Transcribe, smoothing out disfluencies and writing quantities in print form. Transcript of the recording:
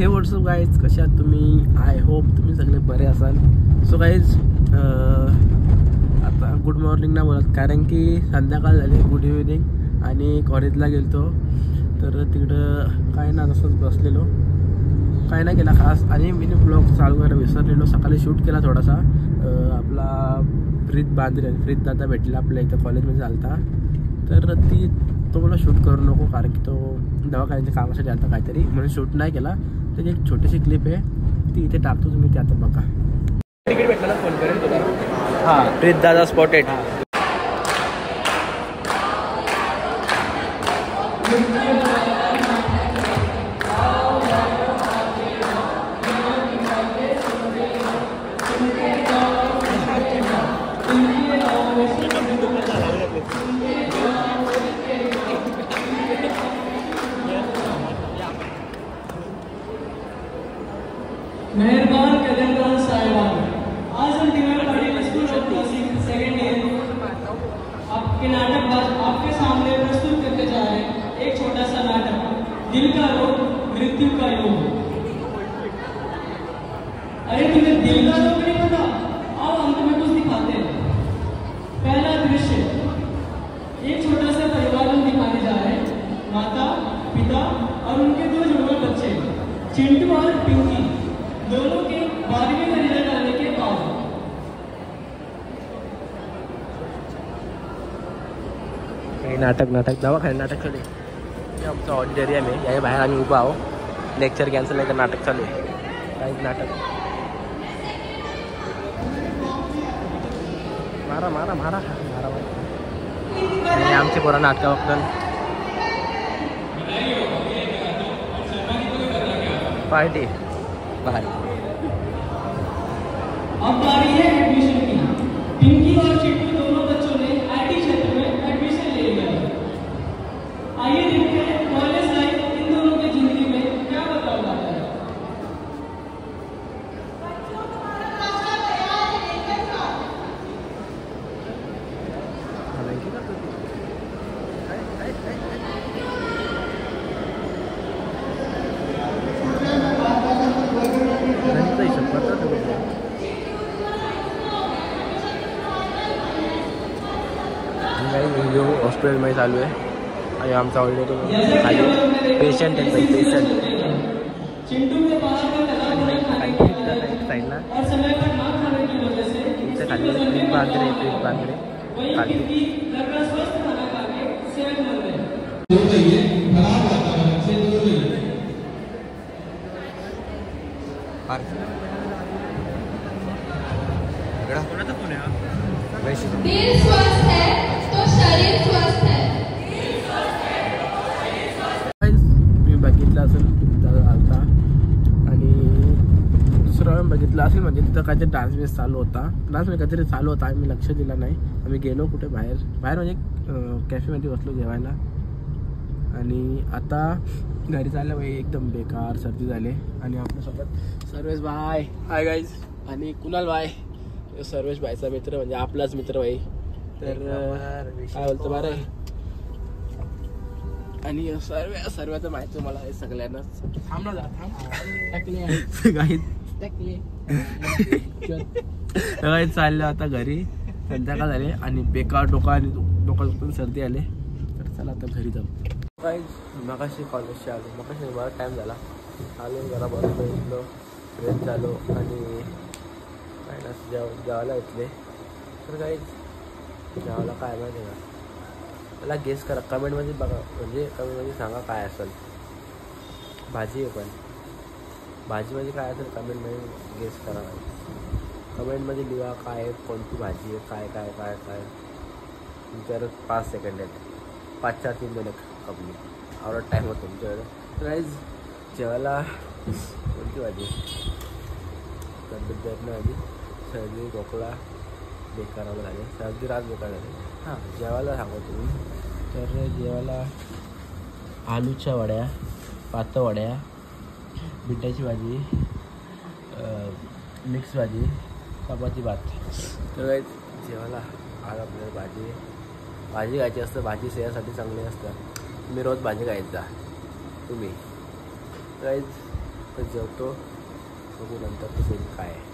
हे WhatsApp guys, कसे आहात तुम्ही? आय होप तुम्ही सगळे बरे असाल. सो गाईज आता गुड मॉर्निंग ना बोलत, कारण की संध्याकाळ झाली. Good evening. आणि कॉलेजला गेलतो तर तिकडं काय ना तसंच बसलेलो, काय नाही केला खास. आणि मी ब्लॉग चालू करायला विसरलेलो. सकाळी शूट केला थोडासा. आपला फ्रीद दादा भेटला आपल्या इथं कॉलेजमध्ये चालता, तर तो मला शूट करू नको कारण की तो दवाखान्याच्या कामासाठी आलता काहीतरी, म्हणून शूट नाही केला. त्याची एक छोटीशी क्लिप आहे, ती इथे टाकतो, तुम्ही ते आता बघा. तिकीट भेटला फोन करेल तुला. हां, फ्रीद दादा स्पॉटेड. मेहरबान कदमदान साहिबान, आज हम Diwali public school of music second year आपके नाटक आपके सामने प्रस्तुत करने जा रहे हैं एक छोटा सा नाटक, दिल का रोग मृत्यु का योग। अरे तुम्हें दिल का रोग नहीं पता? आओ हम तुम्हें कुछ दिखाते हैं। पहला दृश्य, एक छोटा सा परिवार हम दिखाने जा रहे हैं, माता, पिता और उनके दो जुड़वा बच्चे, चिंटू और पिंकी, दोनों के 12वीं में रिजल्ट आने के बाद। नाटक दवाखान्यात नाटक चालू आहे. हे आमचं ऑडिटोरियम आहे, या बाहेर आम्ही उभा आहो. लेक्चर कॅन्सल नाही तर नाटक चालू आहे. काही नाटक मारा मारा मारा मारा आणि आमचे पोरं नाटकं बघतात. पार्टी बाहर. अब बारी है एडमिशन की। पिंकी और चिट्टू दोनों बच्चों ने आईटी क्षेत्र में एडमिशन ले लिया है। आइए देखते हैं कॉलेज लाइफ इन दोनों की जिंदगी में क्या बदलाव लाता है। हॉस्पिटलमध्ये चालू आहे आणि आमचा ऑलरेडी खाली पेशंट आहेत भाई, पेशंट. साईडला इथे खाली प्रीत बांगरे खाली. कोणाचा फोन आहे? दिल स्वस्थ है तो शरीर स्वस्थ है. मी बघितलं असेल आलता आणि दुसरा वेळ बघितलं असेल, म्हणजे तिथं काहीतरी डान्स बेस चालू होता. डान्स काहीतरी चालू होता, आम्ही लक्ष दिला नाही. आम्ही गेलो कुठे बाहेर म्हणजे कॅफेमध्ये बसलो जेवायला. आणि आता घरी चाललं भाई, एकदम बेकार सर्दी झाली. आणि आपल्यासोबत सर्वेश भाई, हाय गाईज, आणि कुणाल भाई, सर्वेश भाईचा मित्र म्हणजे आपलाच मित्र भाई. तर काय बोलतो बरं. आणि सर्व तर माहिती आहे मला सगळ्यांनाच. गाईज चाललं आता घरी, संध्याकाळ झाले आणि बेकार डोका सर्दी आले. तर चला आता घरी जाऊ. गाईज मगाशी कॉलेजच्या आलो, मगाशी बराच टाईम झाला. आलो जरा बरं बघितलो, फ्रेश झालो आणि काय ना जेवायला येतले. तर गाईज जेवायला काय माहिती आहे का, मला गेस करा कमेंटमध्ये बघा, म्हणजे कमेंटमध्ये सांगा काय असेल. भाजी आहे, पण भाजीमध्ये काय असेल कमेंटमध्ये गेस करा. कमेंटमध्ये लिहा काय आहे, कोणती भाजी आहे, काय काय काय काय. तुमच्याकडे 5 सेकंड आहेत, 5 4 3 2 1 कपली आवडत टाईम होतो तुमच्याकडे. तर गाईज जेवायला कोणती भाजी, तब्येत भाजी, सर्दी खोकला बेकारावं झाले, सर्दी रात बेकार झाली. हां जेवायला सांगू तुम्ही. तर जेवायला आलूच्या वड्या, पातळ वड्या, बिटाची भाजी, मिक्स भाजी, चपाती भात. तर जेवायला आज आपल्याला भाजी खायची असतं. भाजी सेहतसाठी चांगली असतात. तुम्ही रोज भाजी खायचा तुम्ही. गाईज तर जेवतो, बघू नंतर तो सीन काय आहे.